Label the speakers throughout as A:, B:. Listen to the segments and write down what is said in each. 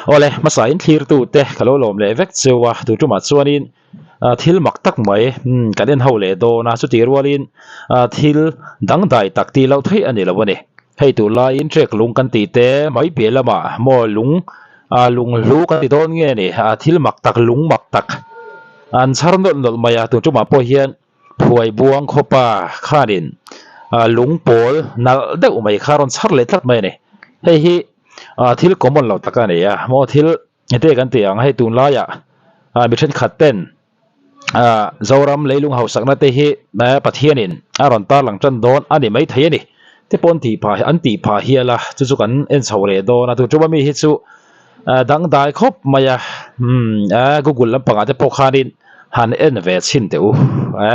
A: ole masain thlir tu te khalo lom le vek chewa tu tuma chuanin thil mak tak mai kaden hole do na chu ti rualin thil dang dai tak ti lo thei ani lo ni hei tu la in trek lung kan ti te mai pe lama mo lung lu kan ti don nge ni thil mak tak lung mak tak an char nol maya tu tuma po hian phuai buang khopa khanin lung pol nal deuh mai kharon char le tlat mai ni hei hi thil common lo taka ni mo thil ete kan ti ang hei tun la ya mi then khat ten zoram leilung hausakna te hi pathianin aron tar lang chan don ani mai thei ni te pon ti pha an ti pha hiala chu kan en chhore do na tu chuba mi hi chu dang dai khop maya google lam panga te pokhanin han en ve chin te u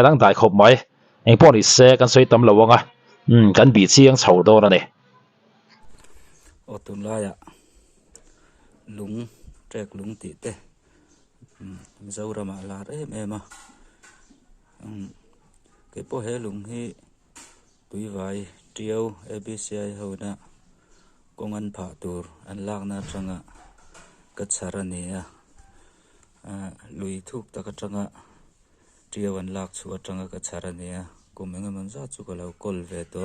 A: dang dai khop mai eng pon ri se kan soi tam lawanga kan bi chiang chho do na ni
B: otun la ya lung trek lung ti te zaurama la re mema ke po he lung hi tui vai triau abci ho na kongan pha tur an lak na changa ka charani lui thuk ta ka changa triau an lak chu changa ka charani kumenga man za chu ka lo kol ve to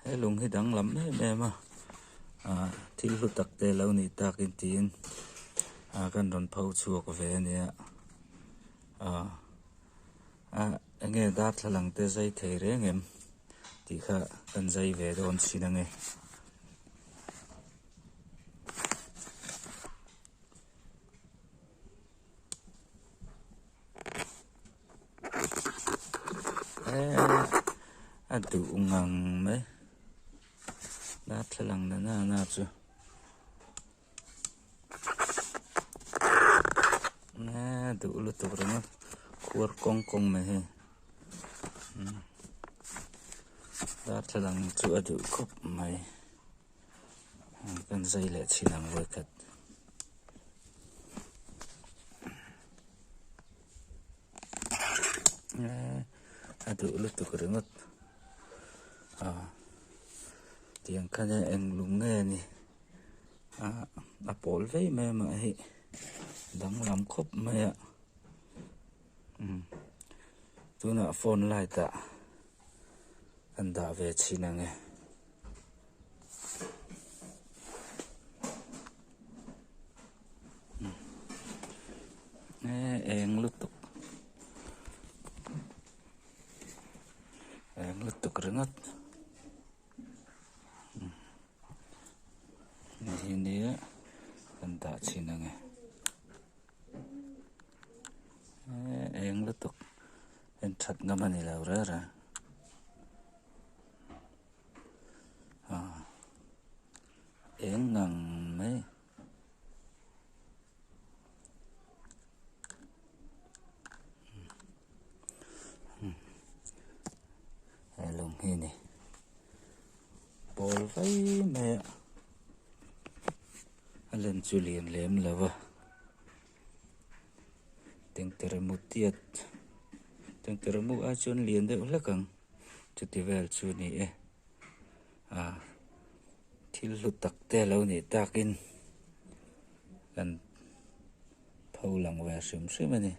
B: he lung hi dang lam mema thil lu tak te lo ni takin tin kan ron phau chuak ve nia nge dat thlang te zai thei re ngem ti kha kan zai ve don sinange adu ungang me dat thlang na chu du lu tu rama khur kong me he dar thlang chu adu khop mai kan zai le chinang we khat adu lu tu rama tiang khan eng lung nge ni pol ve me ma hi dang lam khop mai tuna phone lai ta an da ve chinange eng lutuk rengat ini an da chinange eng lutuk en that ngamani laura ra eng ngang me lung hi ni pol vai me alen chulian lem lava tengteremutiat tengteremu a chun lian de ulakang chutivel chu ni thil lu tak te lo ni takin kan phaulang wa sim ani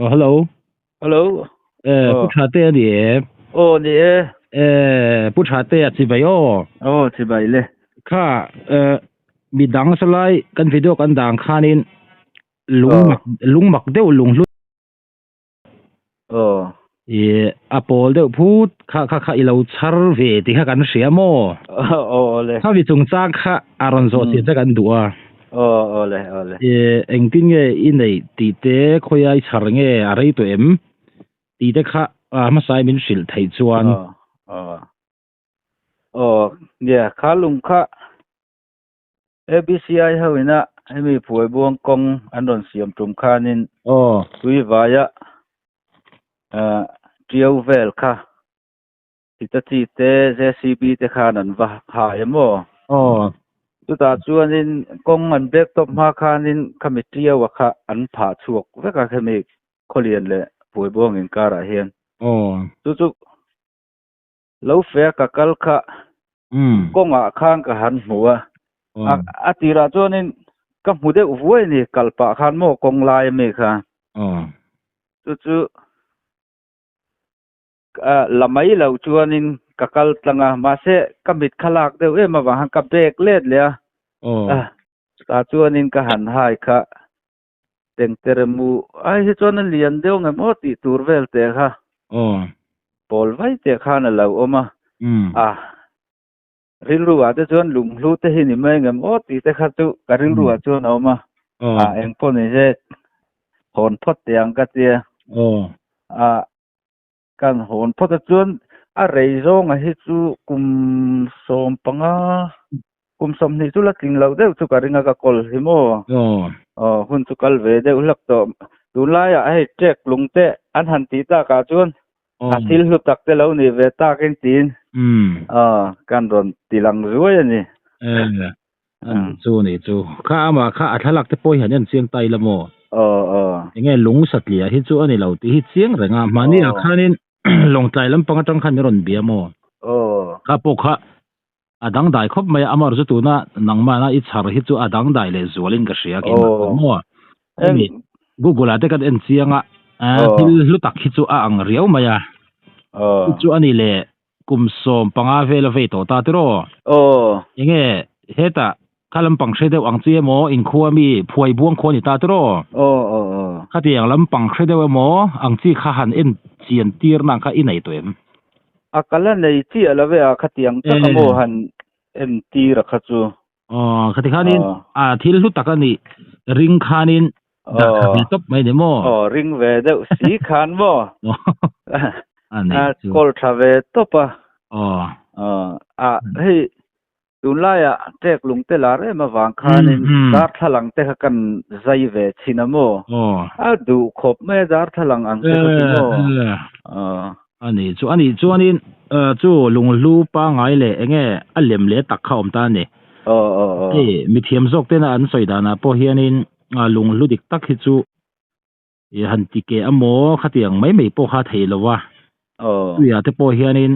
A: hello
B: Hello
A: 不查对的
B: 你
A: 不查对啊是呗哦
B: 是吧咧
A: ค่ะมีดังสลายกันวิดีโอกันดังคันินลุงมักเดียวลุงลุอาปอลเดียวพูดค่ะอีเราชาร์เวที่ค่ะกันเสียโม
B: เลย
A: ถ้าวิจงจากค่ะอารอนโซเสียจะกันดัว
B: เลย
A: เอ็งติงเงอินในตีเตะคอยไอชาร์เงอะไรตัวเอ็มตีเตะค่ะมาใส่มินสิลไทยจวน
B: เนี่ยข้าลุงค่ะ ABCI เฮาวินะให้มีผู้บวงกงอันดอนเสียมตุมคานินตุยวายะเจียวเวลค่ะที่ตะทีเต JCB เตคานันวะหายโมตุตาจวนนินกงอันเบกตบมาคานินคำมิเจียวค่ะอันผาชวกเวกะเคมีโคเลียนเลยผู้บวงอินการะเฮียนตุแล้วเฟกะกัลค่ะกงอ่ะข้างกะหันหัวอาติราจวนินกับหูเดอวยนี่กัลปะคันโมกงลายเมค่ะจุละไม่เหล่าจวนินกะกัลตังมาเสกัมิดขลักเดวมาว่ากับเบกเล็ดเลยตาจวนินกะหันหายค่ะเต็งเตรมูไอ้จวนันเลียนเดียวไงมอติตูร์เวลเตะค่ะปอลไว้เตะค่ะนั่นเหล่าอมาริลรัวแต่จวนลุงรู้แต่หินไม่เงิมตีแต่ขัดจุกริลรัวจวนเอามาเอ็งพอนี่เจ็หอนพอดเตียงกัดเตียกันหอนพอดจวนอะไรร้องให้จูกุมสมปังกุมสมนี่จุลักลิงเราเดี๋ยวจุกริงกับกอลหิโมหุ่นจุกลเวเดี๋ยวลักต่อดูไล่ให้เจ็กลุงเตะอันหันตีตากาจวนทิลหุบตักเตเรานี่เวตาเก่งตีนการโดนตีหลังรวยนี่
A: จูนี่จูข้ามาข้าอัธลักษณ์จะป่วยเห็นเสียงไตละโมยังไงหลงสัตว์เหลี่ยที่จูอันนี้เราตีที่เสียงแรงมานี่ข้านี่หลงใจลำปังจังขันไม่รอนเบียโมข้าปกข้าดังได้ครบไม่อามารู้ตัวน่ะนังมาน่ะอิจฉาที่จูดังได้เลยจวลินก็เสียกินโมนี่กูกูลาเด็กกันเสียงที่รู้ตักที่จูอังเรียวมาจูอันนี้เลยกุมสมปังอาเวลเวโตตาติโรยังไงเฮตาข้าลำปังเชเดวังเจียโมอินคัวมีพวยบวงคนตาติโรข้าที่ยังลำปังเชเดวโมอังจีข้าหันเอ็นเจียนตีร์นังข้าอินไหนตัวเอ็ม
B: กัลในที่อะไรเวข้าที่ยังจะขโมหันเอ็นตีร์ข้าจู
A: ข้าที่ข้านินที่รู้ตักนี่ริงข้านินดักขับตบไม่ได้โม
B: ริงเวเดสีขานโมกอลทราเวตปะเฮ้ยดูไล่เจ๊กลุงเตลาเรมาวางคานินดาร์ทลังเตะกันใจเวชินาโมดูขบไม่ดาร์ทลังอังเตะกันโม
A: อันนี้จูจูลุงลูป้าไงเลยเงี้ยอันเหลี่ยมเละตักเข้าอมตานี่มีเทียมซอกเตนะอันสวยดานะพอเฮียนินลุงลูดิกตักฮิจูหันติเกอโมขัดยังไม่พอข้าเทลวะตัวอย่างที่พอเฮียนิน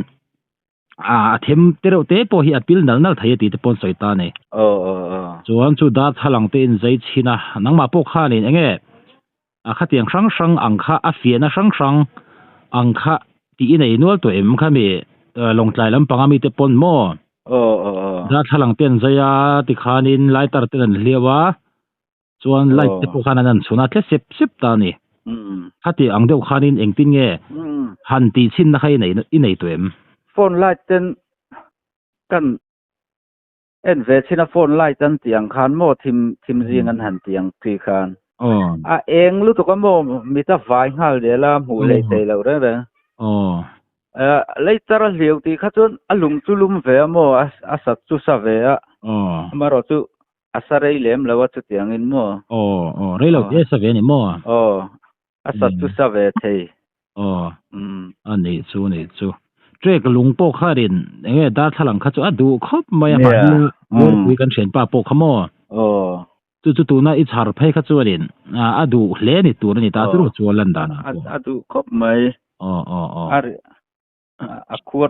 A: เทมเตโรเตพอเฮียพิลนั่นไทยตีที่ปนสวยตาเนี่ยจวนจูดาทลังเตนใจชินะนังมาพอข้านี่เงี้ยขัดยังช่างอังข้าเฟียนะช่างอังข้าที่อินไอนัวตัวเอ็มข้ามีลงใจลำปังมีที่ปนโมดาทลังเตนใจที่ข้านินไล่ตัดเตนเลียวะจวนไล่ที่พอข้านั้นสุนัขแค่สิบตานี่ขัดยังเดียวข้านินเองติงเงี้ยหันตีชินนะใครไหนอินไอตัวเอ็ม
B: โฟนไล่เต้นกันเวชินะโฟนไล่เต้นเตียงคานโมทิมเรียงกันหันเตียงปีคานเองรู้ตัวก็โมมีแต่ฝ่ายห้าเดี๋ยวละหูเลยเตะเราเรื่องเลยตระเหลียวตีข้าจนลุงจุลุมเวโมสัตจุสเวมารอจุสระเลมแล้วว่าจุเตียงอินโม
A: เรื่องเราสเวนี่โม
B: สัตจุสเวเท
A: อันนี้จูเจ้าลุงโปข้าดินเงี้ยดาทลังข้าจะดูครบไม่หายคุยกันเฉียนป้าโปขโมจู่ตัวน่ะอิจฉาไปข้าจวนดินดูเล่นี่ตัวนี่ตาตัวจวนลันดานะ
B: ดูครบไม่ขว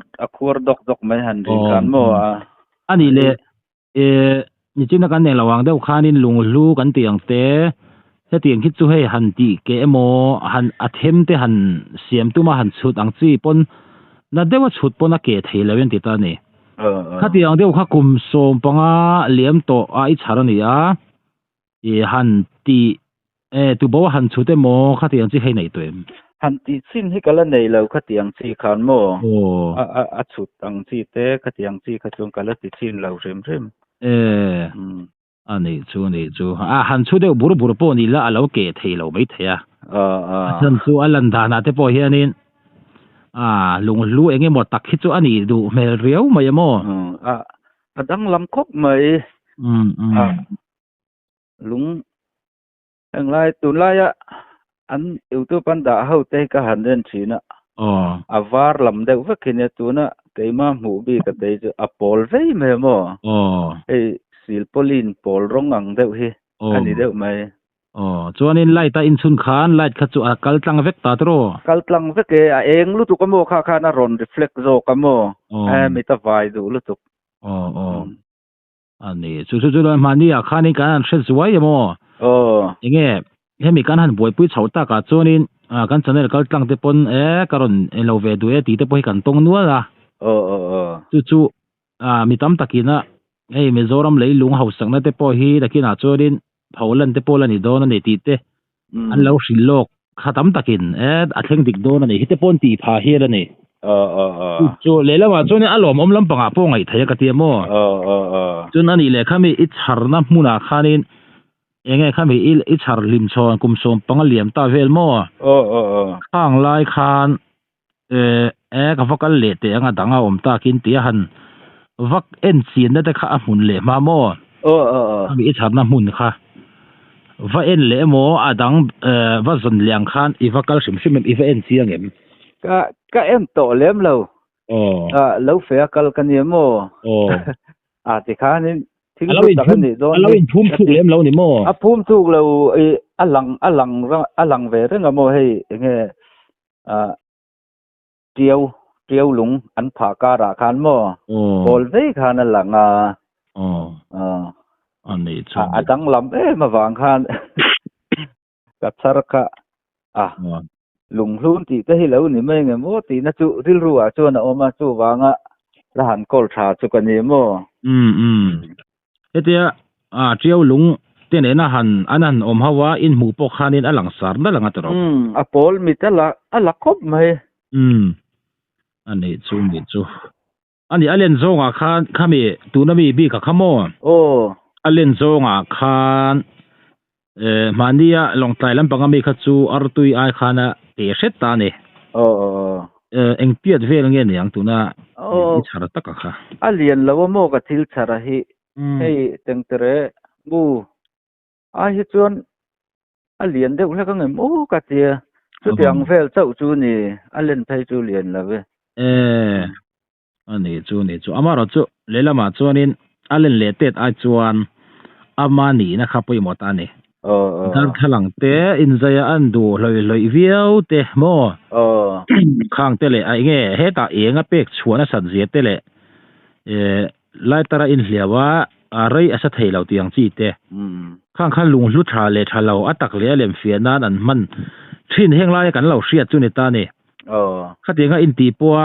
B: ดดอกไม่หันริกันโม
A: อันนี้เลยนี่จริงนะกันเนี่ยระหว่างเดี๋ยวข้านินลุงลูกันเตียงเตะเฮ ถ้าเตียงคิดจูให้หันตีเกโมหันอัเทมเตหันเสียมตุมาหันชุดอังจีปนนั่นเดียวชุดปนนักเกตเฮลเวนติตานี่ถ้าเตียงเดียวข้ากุมโสมปังอาเลี้ยมโตอิชาร์นี่อ่ะหันตีตัวบอกว่าหันชุดเตโมข้าเตียงจีให้ไหนตัว
B: หันตีสิ้นให้กันละในเราข้าเตียงจีขานโมชุดอังจีเตข้าเตียงจีข้าจงกันละติสิ้นเราเริ่ม
A: อันนี้จูหันชุดเดียวบุรุปปนี่ละเราเกตเฮเราไม่เทียฉันจูอันลันดานาเตปอเฮียนี่ลุงรู้เองหมดตักคิดจูอันนี้ดูเมเรียวไม่ยม
B: ดังลำคบไหมลุงอังไรตุนไรอันอยู่ตัวปันดาเฮาเตก็หันเดินชีนะวาร์ลำเดียวว่าคืนนี้ตัวน่ะเตมาหมู่บีกับเตจะปอลเว้ยไม่หมอสิลปลินปอลร้องอังเดียวเฮอันนี้เดียวไหม
A: จวนนี้ไล่ตาอินซุนขานไล่ขัดจูกัลตังเวกตาตรอ
B: กัลตังเวกเองรู้ตุกโมข้าน่ารอนรีเฟล็กโซกโมไม่ต้องไว้ดูรู้ตุก
A: อันนี้จู่ๆมันนี่ข้านี่การเชื่อสวยมั้งยังไงเห็นมีการหันบวยปุ้ยเฉาตากาจวนนี้กันจะเนี่ยกัลตังเตปนการอนเราเวดูตีเตปนกันตรงนัวละจู่ๆมีตั้มตะกินะมิโซรัมเลยลุงเขาสั่งนั่นเตปนฮีตะกินะจวนนี้เผาลันเตปอลันนี่โดนนั่นตีเตอันเราสิโลกข้าตั้มตะกินอัดเฮงดิกโดนนั่นนี่ฮิตเตปนตีพาเฮลันนี่จู่ๆเลยแล้วว่าจวนนี้อารมณ์ลำปังอาปงไอ้ไทยกันเตียมจวนนั้นนี่เลยข้ามีอิจฉาน้ำมุนาข้านี่ยังไงข้ามีอิจฉาลิมชอนกุมสมปังเหลี่ยมตาเวลมั่วข้างลายคานกับฟักกันเละเตะงาดังเอาตากินเตียหันฟักเอ็นเสียนได้แต่ข้าหุ่นเละมามั่วข้ามีอิจฉาน้ำมุนค่ะว่าเอ็นเละมั่วดังว่าส่วนเลี้ยงคานอีฟักกันชิมอีฟักเอ็นเสียงเอ็ม
B: ก็เอ็มโตเลี้ยมเราแล้วเฟียกันกันเนี่ยมั่วที่ข้านี่ทิ้ง
A: เราอินภูมิถูกเลี้ยมเราเนี่ยมั่ว
B: ภูมิถูกเราอัลลังเวรก็มั่วให้ยังไงเจียวหลงอันผาการาคานมั่วบอลเวคานั่นหลัง
A: อันนี้
B: ดังลำมาวางคานกับสารกะหลงลุ้นตีก็ให้เรานี่ไม่ไงมั่วตีน่าจุริรัวจวนเอามาจู่วางแล้วหันกอลชาจุกันนี่มั่ว
A: เดี๋ยวเจียวหลงเตี้ยเนี่ยนะหันอันนั้นฮาวาอินหมู่ปกคานินอันหลังสารนั่นหลังตร
B: อกปอลมีแต่ละครบไหม
A: อันนี้จูอันนี้อเลนโซงข้ามีตูนมีบีกับข้ามอเลนโซงข้ามันนี่ลงไต่ลำปังมีขัดจูอาร์ตุยไอข้านะเตะเสตตานี่เอ็งเปียดเวลเงี้ยเนี่ยตูน่ะชาร์ตักค่ะ
B: อเลียนแล้วว่าโมกับทิลชาร์ฮีให้ตั้งแต่บูฮิจวนอเลียนเด็กแล้วก็เงี้ยโมกับเตียสุดยังเฟลเจ้าจูนี่อเลียนไทยจูเลียนแล้วเว้
A: อันนี้จูอามาเราจูเลลามาจวนินอเลียนเลเต็ดไอจวนอามานี่นะครับไปหมดอันนี้ทางหลังเตอินใจอันดูเลยเวียวเตโมข้างเตเลยไอ้เงี้ยเฮตาเองเป็กชวนสันเสียเตเลยไล่ตระอินเหลียวว่าอะไรอาศัยเราเตียงจีเตข้างลุงลุทาเลทาเราอัตักเลี้ยเหลี่ยมเฟียนั่นมันชินเฮงไล่กันเราเสียจุนิตานี่ข้าเตียงอินตีปัว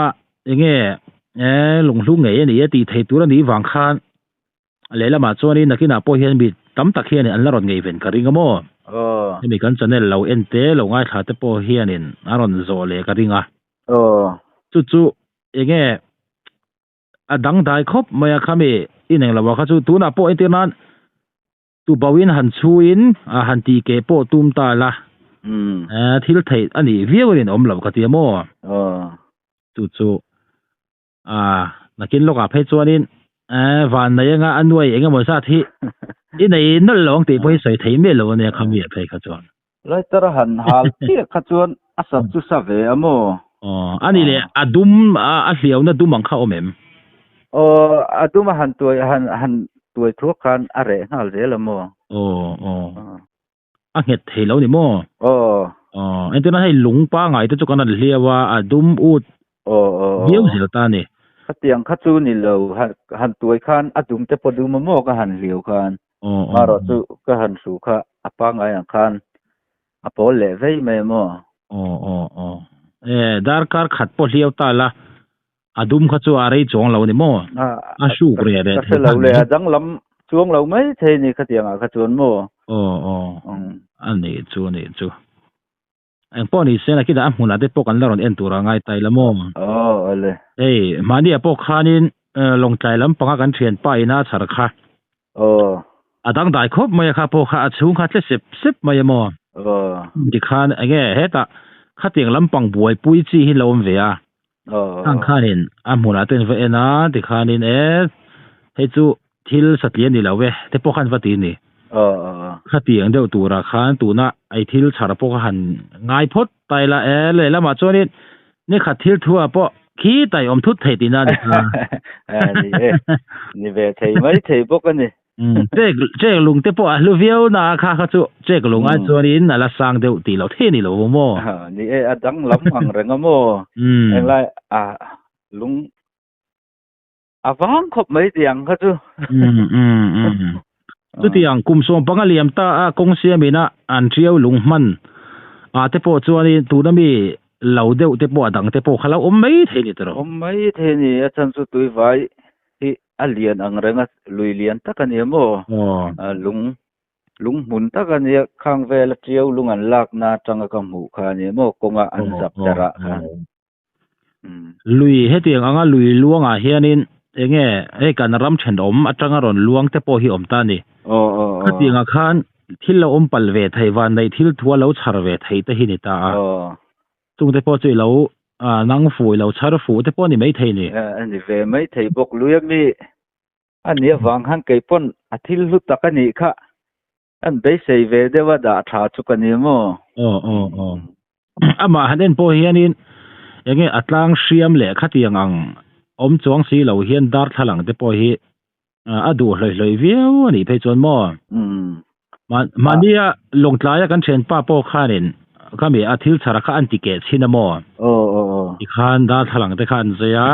A: อย่างเงี้ยลุงลุงเงี้ยนี่ตีไทยตัวนี้วางข้างเลยละมาจวนนี้นักกินอาปอยเฮนบิดตั้มตะเคียนอันละรอนเงยเป็นกระริงก็มั่วมีกันจะเนี่ยเราเอ็นเตเราง่ายขาดแต่ปอยเฮียนินอารอนโซเลกระริงอ่ะจู่อย่างเงี้ยดังได้ครบเมื่อข้ามีอีหนึ่งเราว่าข้าจู่ตัวน่ะปอยเตนั้นตัวบาวินหันชูอินหันตีเกปอตุ้มตาละที่เราไทยอันนี้เวียวินเราก็เตียมั่วจู่นักกินลูกอาเพจวนนี้วันไหนงอันด้วยเองก็ไม่ทราบที่อีไหนนั่นหลงตีไปใส่ถีไม่รู้เนี่ยคำเวียเพขจร
B: ไล่ตระหันหาที่ขจรอาศัยจุสเวอโม
A: อันนี้เลยดุมเสียวน่ะดุมมังเข้าเมม
B: ดุมหันตัวทุกขันอะไรนั่นเลยละโม
A: เห็ดเทแล้วนี่โมไอ้ตัวนั้นให้หลงป้าไงตัวจุกันนั่นเรียกว่าดุมอูดเบี้ยวเสียตานี่
B: เตียงขัดจูนี่เราหันตัวขันดุมแต่พอดูมาโมก็หันเหลียวขันมารอจูก็หันสู่ข้าปังไงขัน Apo le vei me mo.
A: Dar kar khat po liau ta la adum kha chu arei chong lo ni mo a su gre re
B: ka lo le adang lam chuang lo mai the ni khatianga kha chon mo
A: ani chu ang po ni se na kida amuna de po kan la ron en tura ngai tai la mo
B: ale
A: mani apo khanin long tai lam panga kan thian pa ina char kha adang dai khop mai kha po kha achung kha tle sip mai mo di khan age heta khatiang lam pang buai pui chi hi lom ve a ang khanin amuna ten ve na di khanin he chu thil satlian ni lawe te po khan vati ni khatiang deu tura khan tuna ai thil chhara po han ngai phot taila le lama choni ni khathil thua po khi tai om thut thei tina
B: ni ve thei mai thei bok ani
A: che lung te po lu viau na kha chu che lung a chonin ala sang deu ti lo the ni lo mo
B: ni adang lam ang renga mo eng lai lung awang khop mai tiang kha chu
A: chu tiang kum som pangaliam ta a kong siamina an triau lung man te po chuani tu na mi lo deu te po adang te po khala mai the ni tro
B: mai the ni a chan chu tui vai hi alian ang renga lui lian takani mo lung mun takani khang vel triau lung an lak na tanga ka mu kha ni mo konga an zap tara kha
A: lui hetiang anga lui luanga hianin enge kan ram chen om atanga ron luang te po hi om ta ni khatianga khan thil om pal ve thaiwan nei thil thua lo chhar ve thei te hi ni ta chung te po chui lo nang foi lo chhar fu te po ni mai thei ni
B: ani ve mai thei bok luya mi ani wang han kai pon athil hu takani kha an be sei ve dewa da tha chu kani mo
A: ama hanen po hianin enge atlang siam le khatiang ang om chuang si lo hian dar thalang te po hi adu hloi viau ani pe chon mo mania longtlaya kan chen pa po khanin kami athil chara kha antike china mo ikhan da thalang te khan zaya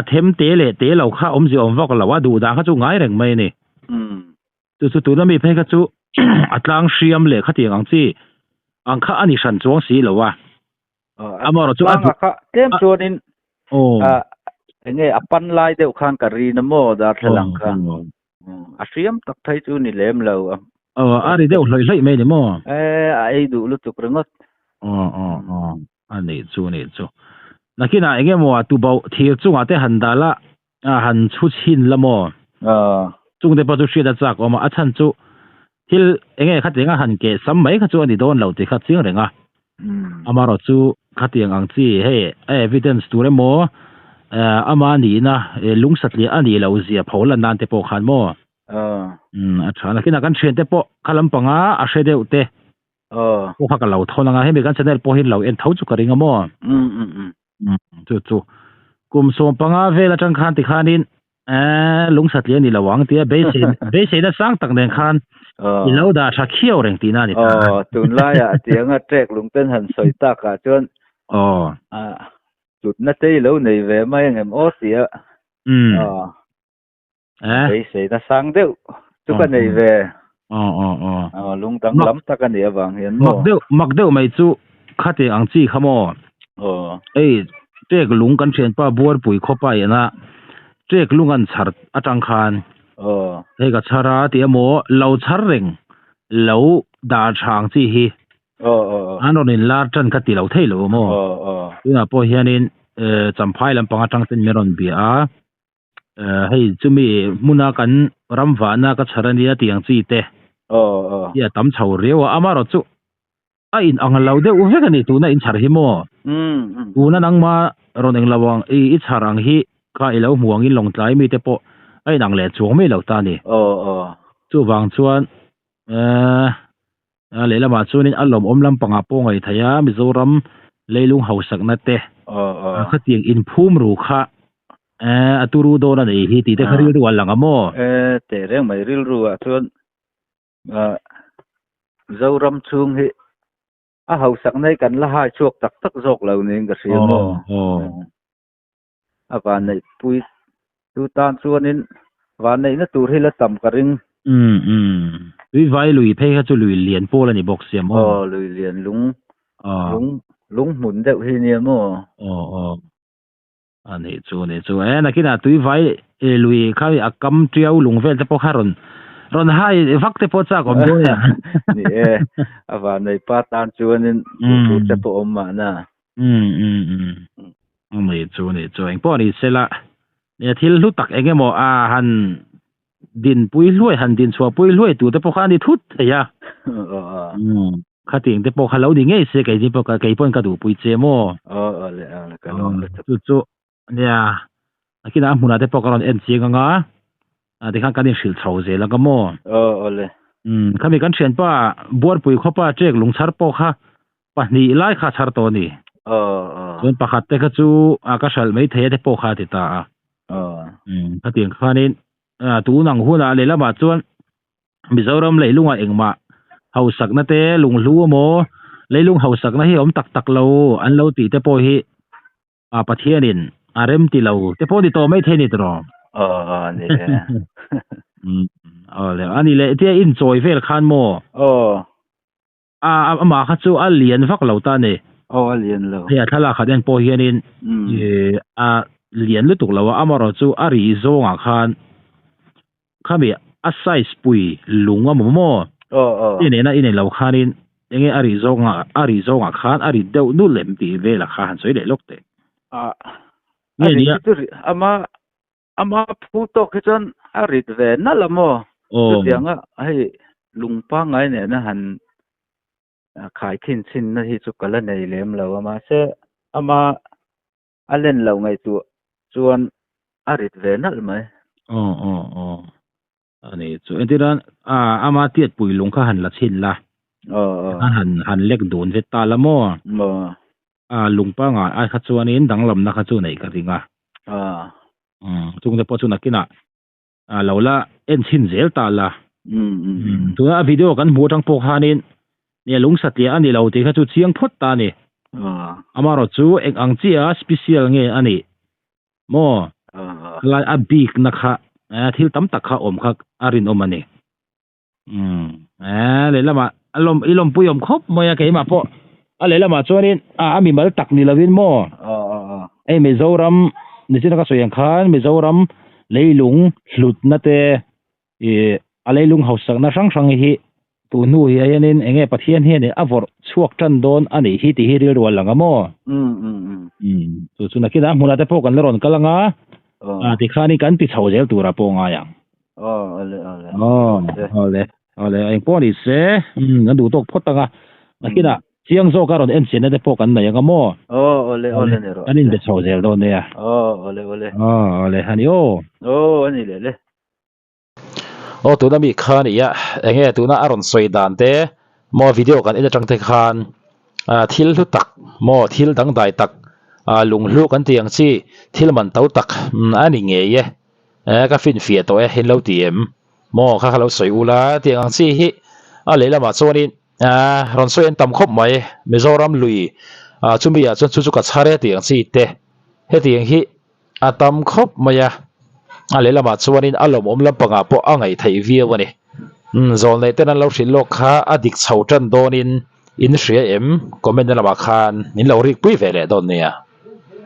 A: athem te le te lo kha om ji om vok lawa du da kha chu ngai reng mai ni tu na mi phe kha chu atlang siam le khatiang ang chi ang kha ani san chuang si lowa amaro chu
B: kha tem chuanin enge apan lai deu khan kari na mo da thalang kha asiam tak thai chu ni lem lo
A: ari deu hloi mai ni mo
B: ai du lu tuk rengot
A: ani chu nakina enge mo tu bau thir chunga te handala han chu chin lamo chung de pa chu shida chak oma achan chu thil enge khatenga han ke sam mai kha chu ani don lo te kha ching renga amaro chu khatiang ang chi he evidence tu re mo ama ni na lungsatli ani lo zia pholan nan te po khan mo achana kina kan chen te po khalam panga a shede ute ko kha ka lo thona nga he me kan channel po hin lo en thau chu karinga mo chu kum som panga vela tang khan ti khanin lungsatli ani lawang tia be se na sang tak nen khan i lo da tha khiau reng ti na ni
B: tun la ya tianga trek lungten han soi ta ka chon tut na te lo nei ve mai ngem o sia be se na sang deu tu ka nei ve lung tang lam ta ka ni awang hian mo
A: mak deu mai chu khate ang chi khamo trek lung kan chen pa bor pui khopa yana trek lung an chhar atang khan he ga chhara ti mo lo chhar reng lo da chang chi hi anonin lar tan ka ti lo thei lo mo ina po hianin champhai lam panga tang ten meron bi a hei chumi muna kan ramwa na ka chharania tiang chi te ya tam chho rewa amaro chu a in anglo de u he kani tu na in chhar hi mo tu na nang ma roneng lawang i charang hi ka ilo muang in long tlai mi te po ai nang le chuang me lo ta ni chu wang chuan le lama chuanin alom omlam panga po ngai thaya mizoram leilung hausak na te khatiang in phum ru kha aturu do na nei hi ti te kharil ru lang amo
B: te reng mai ril ru a chuan zoram chung hi a hausak nei kan la hai chuak tak tak jok lo ning ka sia mo ava nei pui tu tan chuanin wa nei na tur hi la tam ka ring
A: ตุยไว้ลุยเพคจุลุยเหรียญโปละนี่บอกเสียม
B: ลุยเหรียญลุงหมุนเดฮีเนี่ยม
A: อันนี้จูนักกินตุยไว้ลุยเขากำเจียวลุงเฟลจะพกฮารอนให้ฟักเตปอจากผมด้วย
B: นี่ว่าในปาตานจวนนี่จะพอมมานะ
A: นี่จูเองป้อนี่เสละเนี่ยที่รู้ตักเองหมอหันดินปุยรวยหันดินชัวปุยรวยตู่แต่พอข้านี่ทุดเฮียข้าติงแต่พอข้าเราดิไงเสกไอ้ที่พอไก่ป้อนกระดูปุยเจม
B: เลยก็ลอง
A: จู่เนี่ยคิดนะมุนาแต่พอการเอ็นซีกังที่ข้างกันนี่สิลเท่าเจแล้วก็โม่
B: เลย
A: ข้ามีการเชียนป้าบัวปุยข้าป้าเจ๊กลุงชาร์ปข้าป่ะนี่ไล่ข้าชาร์ตัวนี่ส่วนปะขัดแต่ก็จู่ก็ชัลไม่เทแต่พอข้าติดตาข้าติงข้านี่ตูนังหัวเลยละบาดจวนมิจารมเลยลุงเองมาเฮาสักนะเตลุงรู้โมเลยลุงเฮาสักนะเฮอมตักเราอันเราตีแต่พอเฮปะเทียนินเริ่มตีเราแต่พอที่โตไม่เทนิตรอ
B: นี่
A: แล้วอันนี้แหละที่อินจอยเฟลคานโมมาคัดจูเหรียญฟักเราตาเนี่ย
B: เหรียญเรา
A: เฮียถ้าเราขัดยังพอเฮียนินเหรียญลุตุกเรามารอจูริโซงคานข้ามีไซส์ปุยลุงว่าโมนี่เนี่ยนะนี่เราคานินยังไงอาริโซงคานอาริเดวนู่นเล่มปีเวลคานสวยเลยลูกเตะ
B: นี่อามาพูดตกจนอาริเวนั่นละโมตัวอย่างให้ลุงป้าไงเนี่ยนะหันขายทิ้นสินนะที่สุกละในเล่มเรามาเสอามาเล่นเราไงตัวส่วนอาริเวนั่นไหม
A: อันนี้ส่วนที่นั้นมาเทียดปุ๋ยลงข้าหันละชิ้นละหันเล็กโดนเวตาละโมลุงป้างไอ้ขัดส่วนนี้ดังลำนักขัดส่วนไหนกันจริงจุงจะพอจุนักกินเราละเอ็นชิ้นเซลตาละตัววิดีโอกันบัวทั้งพวกฮานินเนี่ยลุงสัตย์อันนี้เราที่ขัดจุดเสียงพดตานี่มารอจูเอกอังจีสเปเชียลเงี้ยอันนี้โมลายบีกนะคะที่ตั้มตักข้าอมข้าอารินอมมันนี่เลยละมาอารมณ์ปุยอมครบมวยกี่มาพออะไรละมาชวนนี่มีมาตักนี่ละวินโมไอ้เมโซรัมนี่สินักสวยงคานเมโซรัมเลยลุงหลุดนั่นเตอะไรลุงเขาสักนั่งสังฮีตัวนู้เฮียนี่เองปะเทียนเฮียนี่วอร์ช่วงจันโดนอันนี้ฮีที่เรียกว่าหลังโมตัวสุนัขกินมุนาแต่พวกกันแล้วรอนกันละงที่ข้านี่กันติดเสาเจลตัวระปงอย่างเลยเองป้อนอีเสงั้นดูตกพดตังนักกินเสียงโซการอนเอ็นเสียนแต่พวกกันไหนยังก็โม่
B: เลย
A: อันนี้ติดเสาเจลโดนเนี่ยเลยฮันนี่
B: อันนี้เลย
A: ตัวนั้นมีข้านี่เองตัวนั้นอารมณ์สวยดานเต้มอวิดีโอกันเอ็นจังเทคานทิลลุตักมอทิลดังได้ตักลุงลูกกันเตียงซี่ที่มันเต้าตักอันนี้เงี้ยก็ฟินเฟียตัวเห็นเราเตียมมอข้าเราสวยอุลาเตียงซี่ฮิอะไรละมาโซนี่รอนสวยอันต่ำครบไหมไม่โซรัมลุยจุ่มบีจนสุกัดชาเรเตียงซี่เตะเฮเตียงฮิต่ำครบไหมอะไรละมาโซนี่อารมณ์อมลำปะงาปะอ่างไอไทยเวียวันนี้โซนในเต้นนั้นเราสิโลกค้าอดิกชาวจันโดนินอินเสียก็ไม่ได้ละมาคานนี่เราเรียกปุ้ยเวลเลยตอนนี้